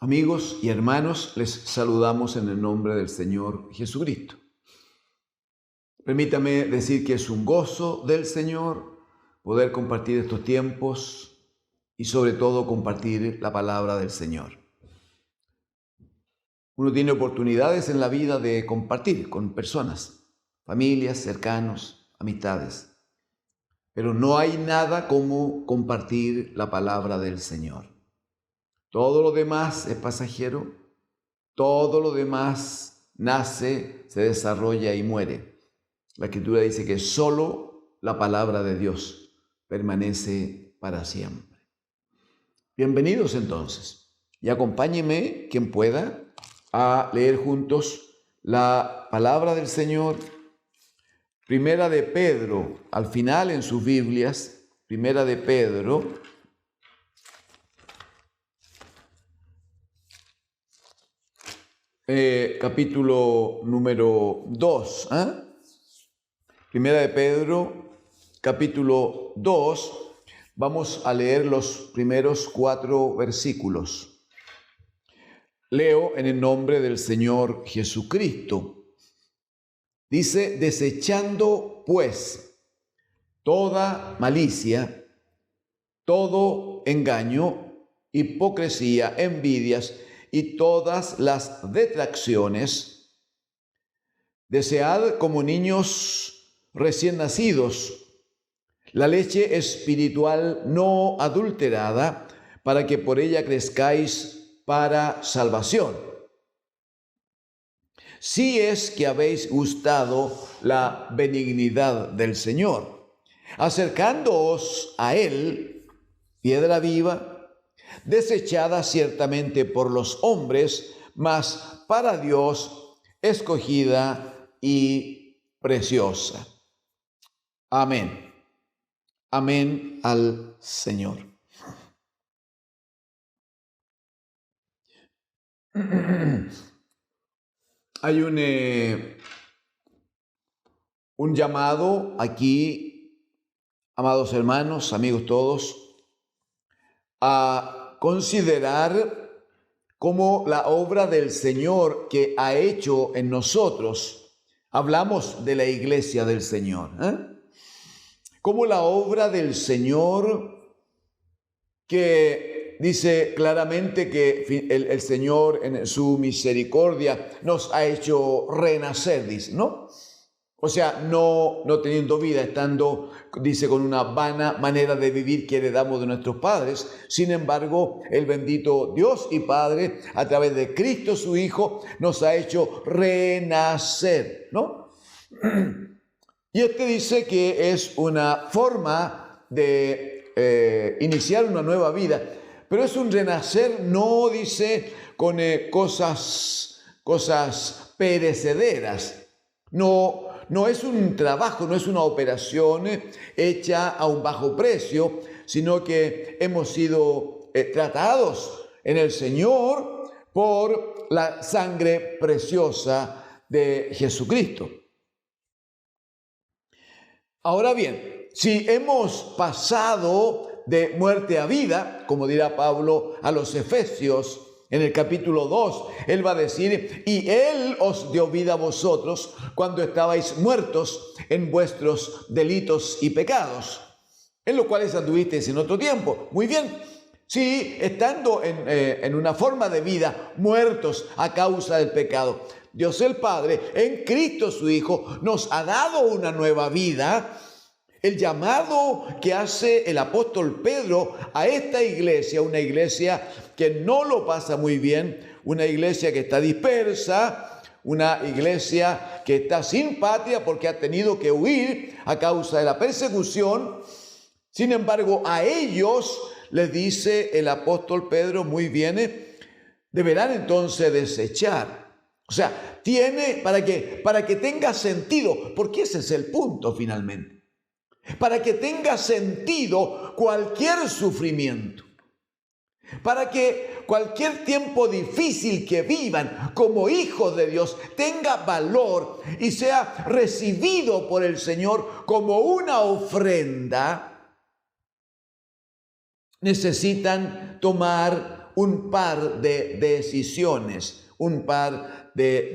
Amigos y hermanos, les saludamos en el nombre del Señor Jesucristo. Permítame decir que es un gozo del Señor poder compartir estos tiempos y sobre todo compartir la palabra del Señor. Uno tiene oportunidades en la vida de compartir con personas, familias, cercanos, amistades, pero no hay nada como compartir la palabra del Señor. Todo lo demás es pasajero, todo lo demás nace, se desarrolla y muere. La Escritura dice que solo la palabra de Dios permanece para siempre. Bienvenidos entonces, y acompáñenme, quien pueda, a leer juntos la palabra del Señor. Primera de Pedro, al final en sus Biblias, Primera de Pedro, capítulo número 2. Primera de Pedro, capítulo 2. Vamos a leer los primeros 4 versículos. Leo en el nombre del Señor Jesucristo. Dice: desechando pues toda malicia, todo engaño, hipocresía, envidias y todas las detracciones, desead como niños recién nacidos la leche espiritual no adulterada, para que por ella crezcáis para salvación. Si es que habéis gustado la benignidad del Señor, acercándoos a Él, piedra viva, desechada ciertamente por los hombres, mas para Dios escogida y preciosa. Amén. Amén al Señor. Hay un llamado aquí, amados hermanos, amigos todos, a considerar cómo la obra del Señor que ha hecho en nosotros, hablamos de la iglesia del Señor, cómo la obra del Señor que dice claramente que el Señor en su misericordia nos ha hecho renacer, dice, ¿no? O sea, no teniendo vida, estando, dice, con una vana manera de vivir que heredamos de nuestros padres. Sin embargo, el bendito Dios y Padre, a través de Cristo su Hijo, nos ha hecho renacer, ¿no? Y dice que es una forma de iniciar una nueva vida, pero es un renacer, no dice con cosas perecederas, no es un trabajo, no es una operación hecha a un bajo precio, sino que hemos sido tratados en el Señor por la sangre preciosa de Jesucristo. Ahora bien, si hemos pasado de muerte a vida, como dirá Pablo a los Efesios, en el capítulo 2, él va a decir: y él os dio vida a vosotros cuando estabais muertos en vuestros delitos y pecados, en los cuales anduvisteis en otro tiempo. Muy bien, sí, estando en una forma de vida, muertos a causa del pecado, Dios el Padre, en Cristo su Hijo, nos ha dado una nueva vida. El llamado que hace el apóstol Pedro a esta iglesia, una iglesia que no lo pasa muy bien, una iglesia que está dispersa, una iglesia que está sin patria porque ha tenido que huir a causa de la persecución. Sin embargo, a ellos les dice el apóstol Pedro muy bien, deberán entonces desechar. O sea, tiene para que tenga sentido, porque ese es el punto finalmente. Para que tenga sentido cualquier sufrimiento, para que cualquier tiempo difícil que vivan como hijos de Dios tenga valor y sea recibido por el Señor como una ofrenda, necesitan tomar un par de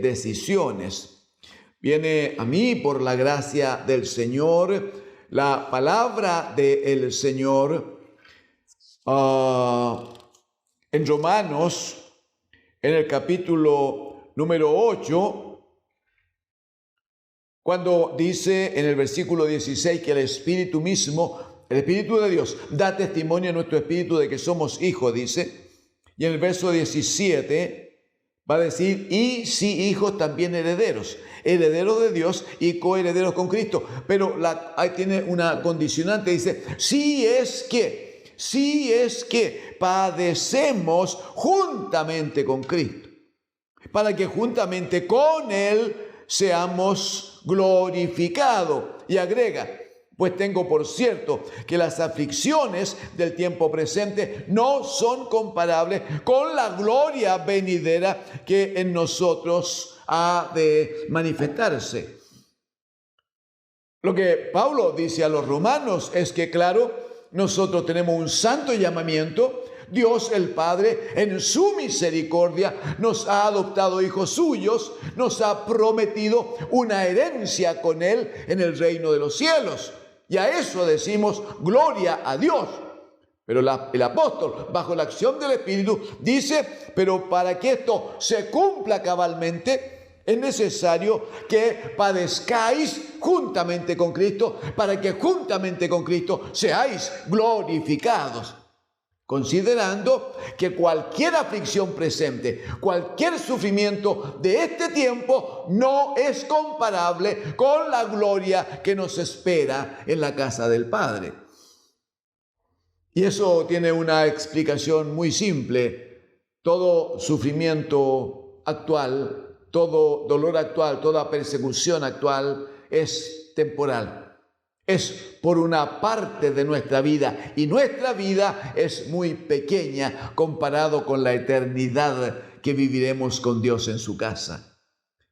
decisiones, Viene a mí, por la gracia del Señor, la palabra del Señor en Romanos, en el capítulo número 8, cuando dice en el versículo 16 que el Espíritu mismo, el Espíritu de Dios, da testimonio a nuestro espíritu de que somos hijos, dice. Y en el verso 17 va a decir, y si hijos también herederos de Dios y coherederos con Cristo. Pero ahí tiene una condicionante, dice, si es que padecemos juntamente con Cristo, para que juntamente con Él seamos glorificados. Y agrega, pues tengo por cierto que las aflicciones del tiempo presente no son comparables con la gloria venidera que en nosotros ha de manifestarse. Lo que Pablo dice a los romanos es que, claro, nosotros tenemos un santo llamamiento. Dios el Padre, en su misericordia, nos ha adoptado hijos suyos, nos ha prometido una herencia con Él en el reino de los cielos. Y a eso decimos gloria a Dios. Pero el apóstol, bajo la acción del Espíritu, dice, pero para que esto se cumpla cabalmente, es necesario que padezcáis juntamente con Cristo, para que juntamente con Cristo seáis glorificados. Considerando que cualquier aflicción presente, cualquier sufrimiento de este tiempo no es comparable con la gloria que nos espera en la casa del Padre. Y eso tiene una explicación muy simple. Todo sufrimiento actual, todo dolor actual, toda persecución actual es temporal. Es por una parte de nuestra vida, y nuestra vida es muy pequeña comparado con la eternidad que viviremos con Dios en su casa.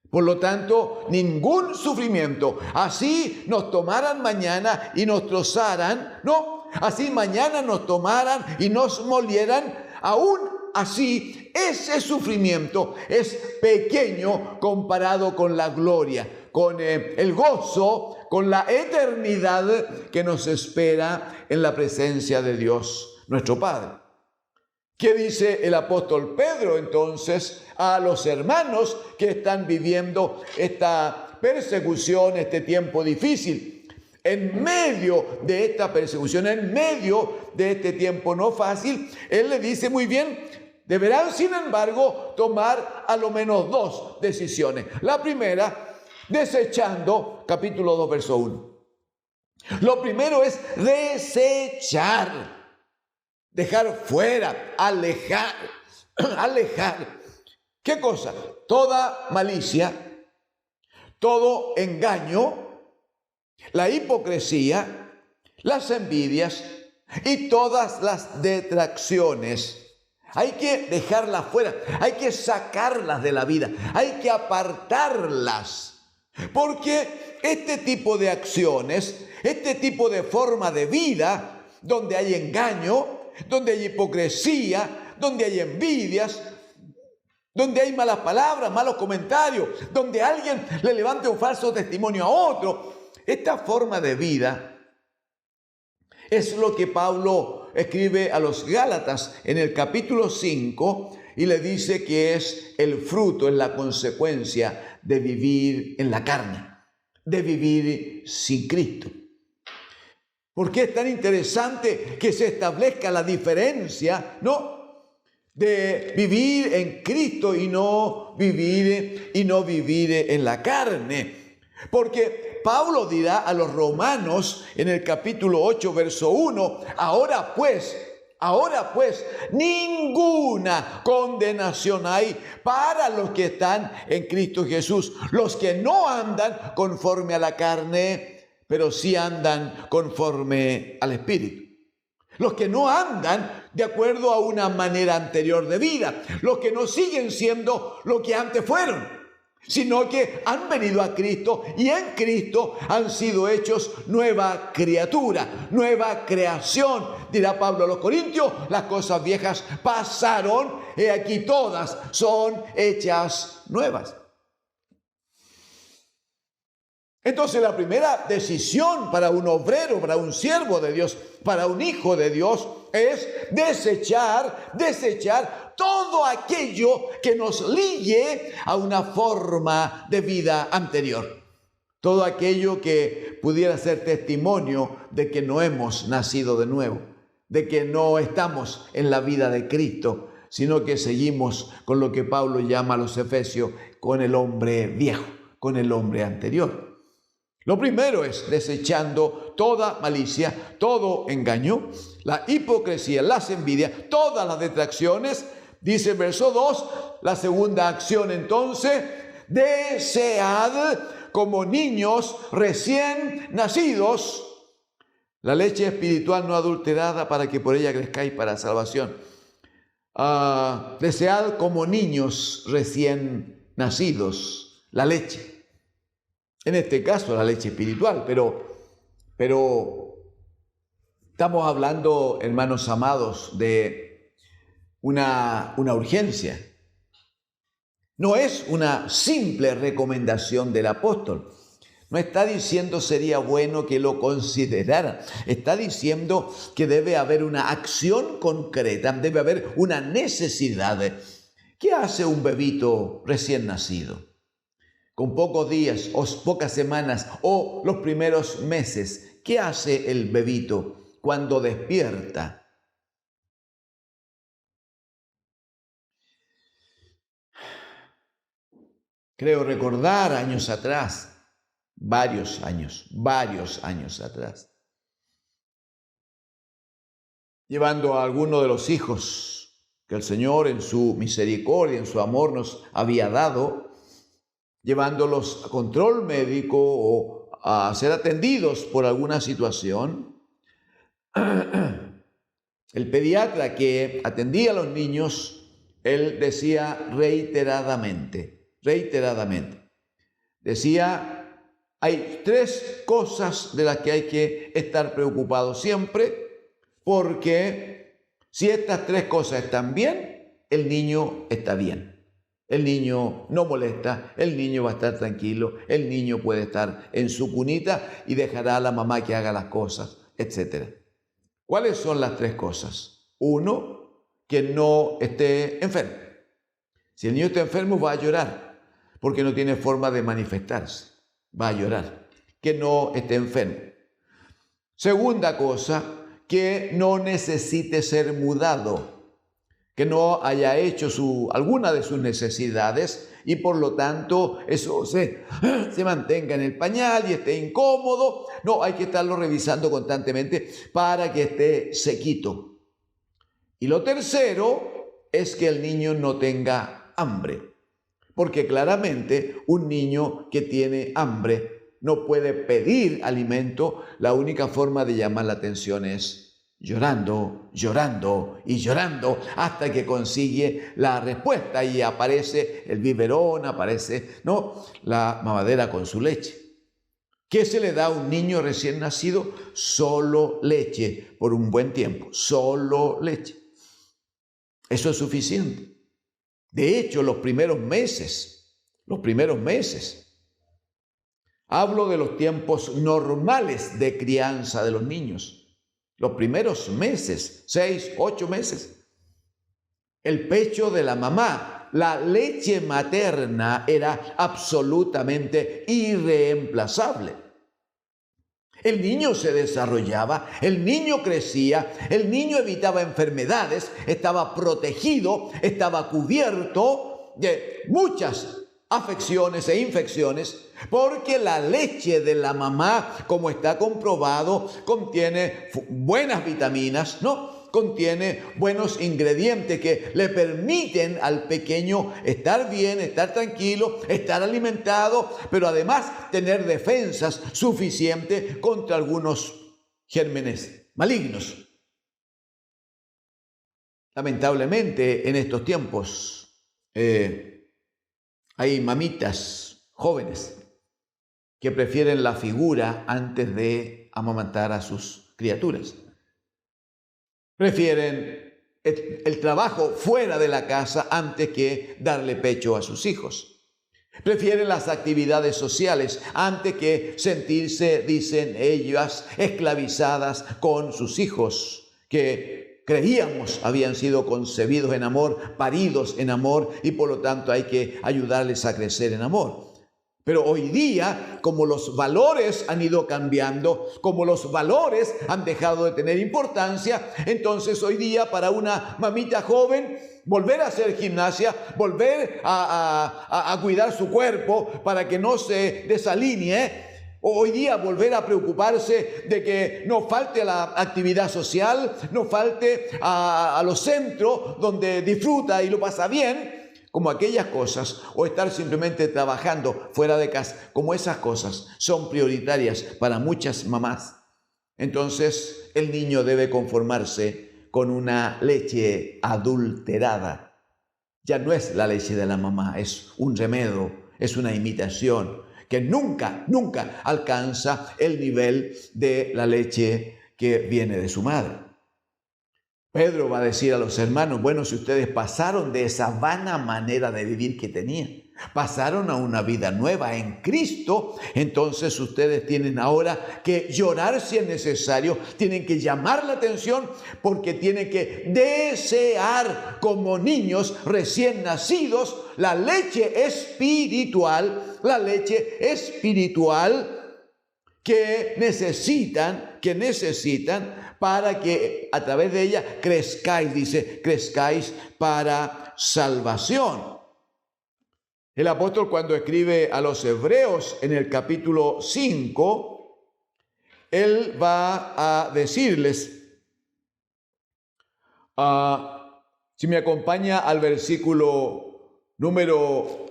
Por lo tanto, ningún sufrimiento, así nos tomaran mañana y nos trozaran, no, así mañana nos tomaran y nos molieran, aún así ese sufrimiento es pequeño comparado con la gloria, con el gozo, con la eternidad que nos espera en la presencia de Dios, nuestro Padre. ¿Qué dice el apóstol Pedro entonces a los hermanos que están viviendo esta persecución, este tiempo difícil? En medio de esta persecución, en medio de este tiempo no fácil, él le dice muy bien, deberán sin embargo tomar a lo menos dos decisiones. La primera, desechando, capítulo 2, verso 1. Lo primero es desechar, dejar fuera, alejar. ¿Qué cosa? Toda malicia, todo engaño, la hipocresía, las envidias y todas las detracciones. Hay que dejarlas fuera, hay que sacarlas de la vida, hay que apartarlas. Porque este tipo de acciones, este tipo de forma de vida, donde hay engaño, donde hay hipocresía, donde hay envidias, donde hay malas palabras, malos comentarios, donde alguien le levanta un falso testimonio a otro, esta forma de vida es lo que Pablo escribe a los Gálatas en el capítulo 5 y le dice que es el fruto, es la consecuencia de vivir en la carne, de vivir sin Cristo. ¿Por qué es tan interesante que se establezca la diferencia, de vivir en Cristo y no vivir en la carne? Porque Pablo dirá a los romanos en el capítulo 8, verso 1, ahora pues, ninguna condenación hay para los que están en Cristo Jesús, los que no andan conforme a la carne, pero sí andan conforme al Espíritu. Los que no andan de acuerdo a una manera anterior de vida, los que no siguen siendo lo que antes fueron. sino que han venido a Cristo y en Cristo han sido hechos nueva criatura, nueva creación. Dirá Pablo a los Corintios, las cosas viejas pasaron, y aquí todas son hechas nuevas. Entonces la primera decisión para un obrero, para un siervo de Dios, para un hijo de Dios, es desechar todo aquello que nos ligue a una forma de vida anterior. Todo aquello que pudiera ser testimonio de que no hemos nacido de nuevo, de que no estamos en la vida de Cristo, sino que seguimos con lo que Pablo llama a los Efesios, con el hombre viejo, con el hombre anterior. Lo primero es desechando toda malicia, todo engaño, la hipocresía, las envidias, todas las detracciones. Dice el verso 2, la segunda acción entonces, desead como niños recién nacidos la leche espiritual no adulterada para que por ella crezcáis para salvación. Desead como niños recién nacidos la leche. En este caso, la leche espiritual, pero estamos hablando, hermanos amados, de una urgencia. No es una simple recomendación del apóstol. No está diciendo sería bueno que lo consideraran. Está diciendo que debe haber una acción concreta, debe haber una necesidad. ¿Qué hace un bebito recién nacido? Con pocos días o pocas semanas o los primeros meses, ¿qué hace el bebito cuando despierta? Creo recordar años atrás, varios años atrás, llevando a alguno de los hijos que el Señor en su misericordia, en su amor nos había dado, llevándolos a control médico o a ser atendidos por alguna situación. El pediatra que atendía a los niños, él decía reiteradamente, decía, hay 3 cosas de las que hay que estar preocupados siempre, porque si estas 3 cosas están bien, el niño está bien. El niño no molesta, el niño va a estar tranquilo, el niño puede estar en su cunita y dejará a la mamá que haga las cosas, etc. ¿Cuáles son las 3 cosas? 1, que no esté enfermo. Si el niño está enfermo, va a llorar, porque no tiene forma de manifestarse. Va a llorar. Que no esté enfermo. Segunda cosa, que no necesite ser mudado, que no haya hecho alguna de sus necesidades y por lo tanto eso se mantenga en el pañal y esté incómodo. No, hay que estarlo revisando constantemente para que esté sequito. Y lo tercero es que el niño no tenga hambre, porque claramente un niño que tiene hambre no puede pedir alimento. La única forma de llamar la atención es llorando hasta que consigue la respuesta y aparece el biberón, aparece la mamadera con su leche. ¿Qué se le da a un niño recién nacido? Solo leche por un buen tiempo, solo leche. Eso es suficiente. De hecho, los primeros meses, hablo de los tiempos normales de crianza de los niños. Los primeros meses, 6, 8 meses, el pecho de la mamá, la leche materna era absolutamente irreemplazable. El niño se desarrollaba, el niño crecía, el niño evitaba enfermedades, estaba protegido, estaba cubierto de muchas afecciones e infecciones, porque la leche de la mamá, como está comprobado, contiene buenas vitaminas, contiene buenos ingredientes que le permiten al pequeño estar bien, estar tranquilo, estar alimentado, pero además tener defensas suficientes contra algunos gérmenes malignos. Lamentablemente, en estos tiempos, Hay mamitas jóvenes que prefieren la figura antes de amamantar a sus criaturas. Prefieren el trabajo fuera de la casa antes que darle pecho a sus hijos. Prefieren las actividades sociales antes que sentirse, dicen ellas, esclavizadas con sus hijos, que creíamos habían sido concebidos en amor, paridos en amor, y por lo tanto hay que ayudarles a crecer en amor. Pero hoy día, como los valores han ido cambiando, como los valores han dejado de tener importancia, entonces hoy día para una mamita joven, volver a hacer gimnasia, volver a cuidar su cuerpo para que no se desalinee, hoy día volver a preocuparse de que no falte a la actividad social, no falte a los centros donde disfruta y lo pasa bien, como aquellas cosas, o estar simplemente trabajando fuera de casa, como esas cosas son prioritarias para muchas mamás. Entonces el niño debe conformarse con una leche adulterada. Ya no es la leche de la mamá, es un remedio, es una imitación que nunca alcanza el nivel de la leche que viene de su madre. Pedro va a decir a los hermanos, bueno, si ustedes pasaron de esa vana manera de vivir que tenían, pasaron a una vida nueva en Cristo, entonces ustedes tienen ahora que llorar si es necesario, tienen que llamar la atención porque tienen que desear como niños recién nacidos la leche espiritual que necesitan para que a través de ella crezcáis, dice, crezcáis para salvación. El apóstol cuando escribe a los hebreos en el capítulo 5, él va a decirles, si me acompaña al versículo número,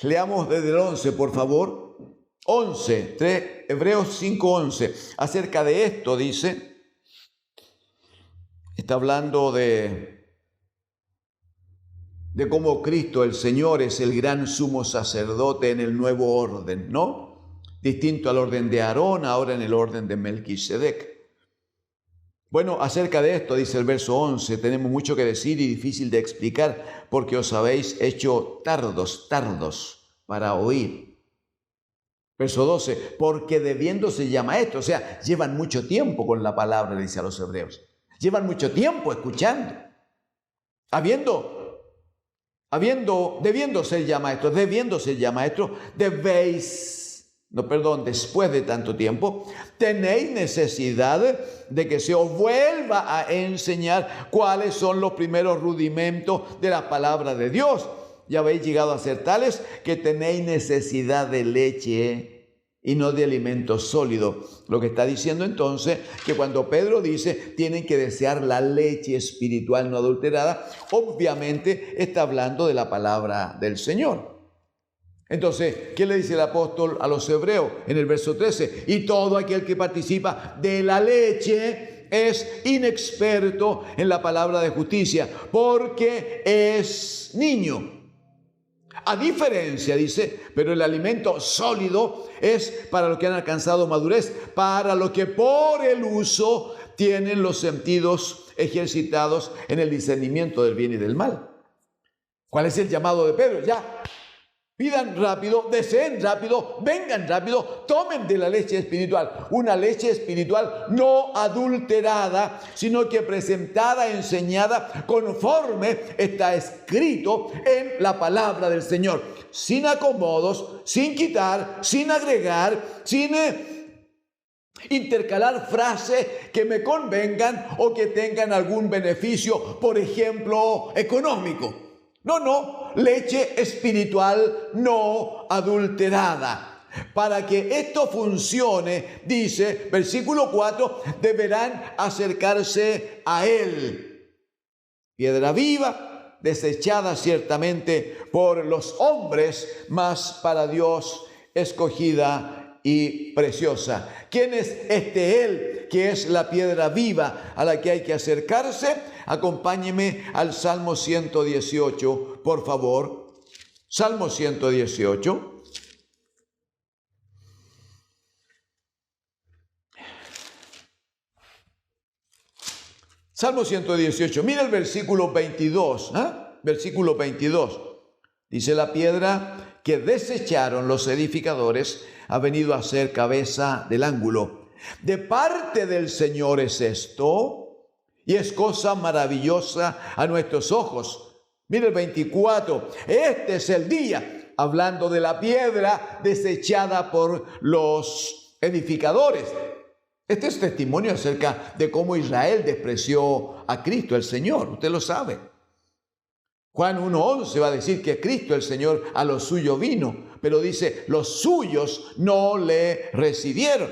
leamos desde el 11, por favor. 11, Hebreos 5:11. Acerca de esto dice, está hablando de cómo Cristo el Señor es el gran sumo sacerdote en el nuevo orden, ¿no? Distinto al orden de Aarón, ahora en el orden de Melquisedec. Bueno, acerca de esto dice el verso 11, tenemos mucho que decir y difícil de explicar porque os habéis hecho tardos para oír. Verso 12, porque debiendo se llama esto, o sea, llevan mucho tiempo con la palabra, dice a los hebreos. Llevan mucho tiempo escuchando. Debiendo ser ya maestros, después de tanto tiempo, tenéis necesidad de que se os vuelva a enseñar cuáles son los primeros rudimentos de la palabra de Dios. Ya habéis llegado a ser tales que tenéis necesidad de leche y no de alimento sólido. Lo que está diciendo entonces que cuando Pedro dice tienen que desear la leche espiritual no adulterada, obviamente está hablando de la palabra del Señor. Entonces, ¿qué le dice el apóstol a los hebreos en el verso 13? Y todo aquel que participa de la leche es inexperto en la palabra de justicia, porque es niño. A diferencia, dice, pero el alimento sólido es para los que han alcanzado madurez, para los que por el uso tienen los sentidos ejercitados en el discernimiento del bien y del mal. ¿Cuál es el llamado de Pedro? Ya, pidan rápido, deseen rápido, vengan rápido, tomen de la leche espiritual. Una leche espiritual no adulterada, sino que presentada, enseñada conforme está escrito en la palabra del Señor. Sin acomodos, sin quitar, sin agregar, sin intercalar frases que me convengan o que tengan algún beneficio, por ejemplo, económico. No, leche espiritual no adulterada. Para que esto funcione, dice, versículo 4, deberán acercarse a Él. Piedra viva, desechada ciertamente por los hombres, mas para Dios escogida y preciosa. ¿Quién es este Él que es la piedra viva a la que hay que acercarse? Acompáñeme al Salmo 118, por favor. Salmo 118. Salmo 118, mira el versículo 22, versículo 22. Dice: la piedra que desecharon los edificadores ha venido a ser cabeza del ángulo. De parte del Señor es esto, y es cosa maravillosa a nuestros ojos. Mira el 24, este es el día, hablando de la piedra desechada por los edificadores. Este es testimonio acerca de cómo Israel despreció a Cristo el Señor, usted lo sabe. Juan 1:11 va a decir que Cristo el Señor a los suyos vino, pero dice, los suyos no le recibieron.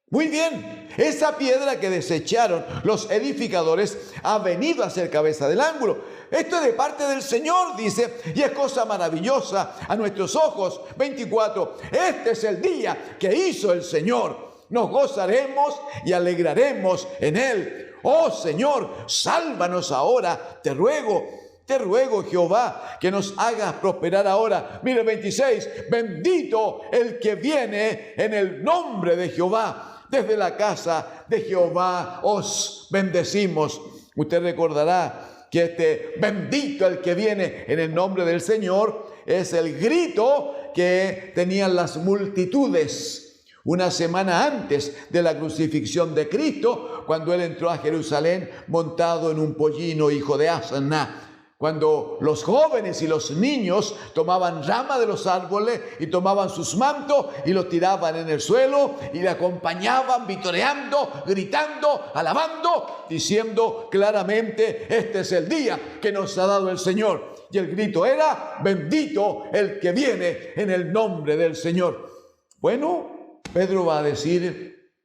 Muy bien, esa piedra que desecharon los edificadores ha venido a ser cabeza del ángulo. Esto es de parte del Señor, dice, y es cosa maravillosa a nuestros ojos. 24, este es el día que hizo el Señor. Nos gozaremos y alegraremos en Él. Oh Señor, sálvanos ahora, te ruego, Jehová, que nos hagas prosperar ahora. Mire 26, bendito el que viene en el nombre de Jehová. Desde la casa de Jehová os bendecimos. Usted recordará que este bendito el que viene en el nombre del Señor es el grito que tenían las multitudes una semana antes de la crucifixión de Cristo, cuando Él entró a Jerusalén montado en un pollino hijo de Asna. Cuando los jóvenes y los niños tomaban rama de los árboles y tomaban sus mantos y los tiraban en el suelo y le acompañaban vitoreando, gritando, alabando, diciendo claramente, este es el día que nos ha dado el Señor. Y el grito era, bendito el que viene en el nombre del Señor. Bueno, Pedro va a decir,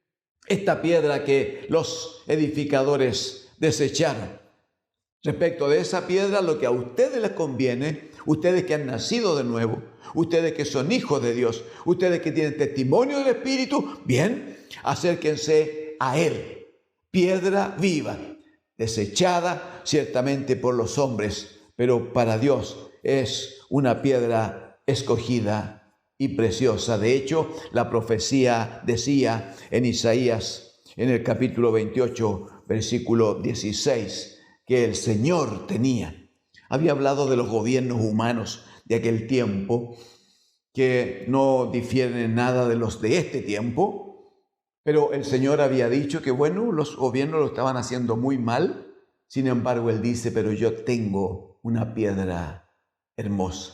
esta piedra que los edificadores desecharon. Respecto de esa piedra, lo que a ustedes les conviene, ustedes que han nacido de nuevo, ustedes que son hijos de Dios, ustedes que tienen testimonio del Espíritu, bien, acérquense a Él. Piedra viva, desechada ciertamente por los hombres, pero para Dios es una piedra escogida y preciosa. De hecho, la profecía decía en Isaías, en el capítulo 28, versículo 16, que el Señor había hablado de los gobiernos humanos de aquel tiempo, que no difieren en nada de los de este tiempo, pero el Señor había dicho que, bueno, los gobiernos lo estaban haciendo muy mal. Sin embargo, Él dice, pero yo tengo una piedra hermosa,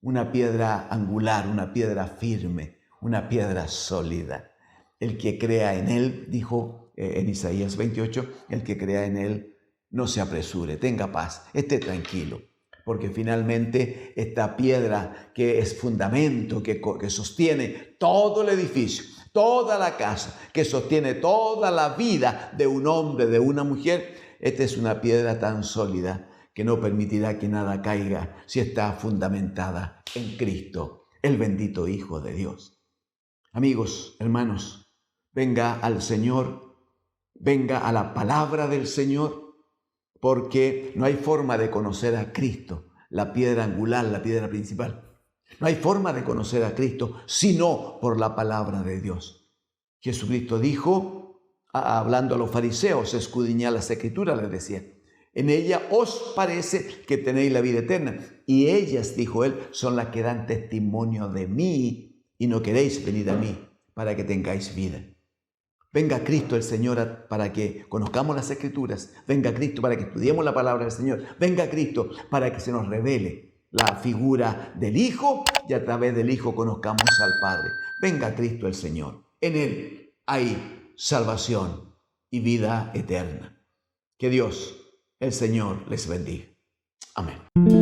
una piedra angular, una piedra firme, una piedra sólida. El que crea en Él, dijo en Isaías 28, el que crea en Él no se apresure, tenga paz, esté tranquilo, porque finalmente esta piedra que es fundamento, que sostiene todo el edificio, toda la casa, que sostiene toda la vida de un hombre, de una mujer, esta es una piedra tan sólida que no permitirá que nada caiga si está fundamentada en Cristo, el bendito Hijo de Dios. Amigos, hermanos, venga al Señor, venga a la palabra del Señor, porque no hay forma de conocer a Cristo, la piedra angular, la piedra principal. No hay forma de conocer a Cristo sino por la palabra de Dios. Jesucristo dijo, hablando a los fariseos, escudriñad las Escrituras, les decía, en ella os parece que tenéis la vida eterna, y ellas, dijo Él, son las que dan testimonio de mí, y no queréis venir a mí para que tengáis vida. Venga Cristo el Señor para que conozcamos las Escrituras. Venga Cristo para que estudiemos la palabra del Señor. Venga Cristo para que se nos revele la figura del Hijo y a través del Hijo conozcamos al Padre. Venga Cristo el Señor. En Él hay salvación y vida eterna. Que Dios, el Señor, les bendiga. Amén.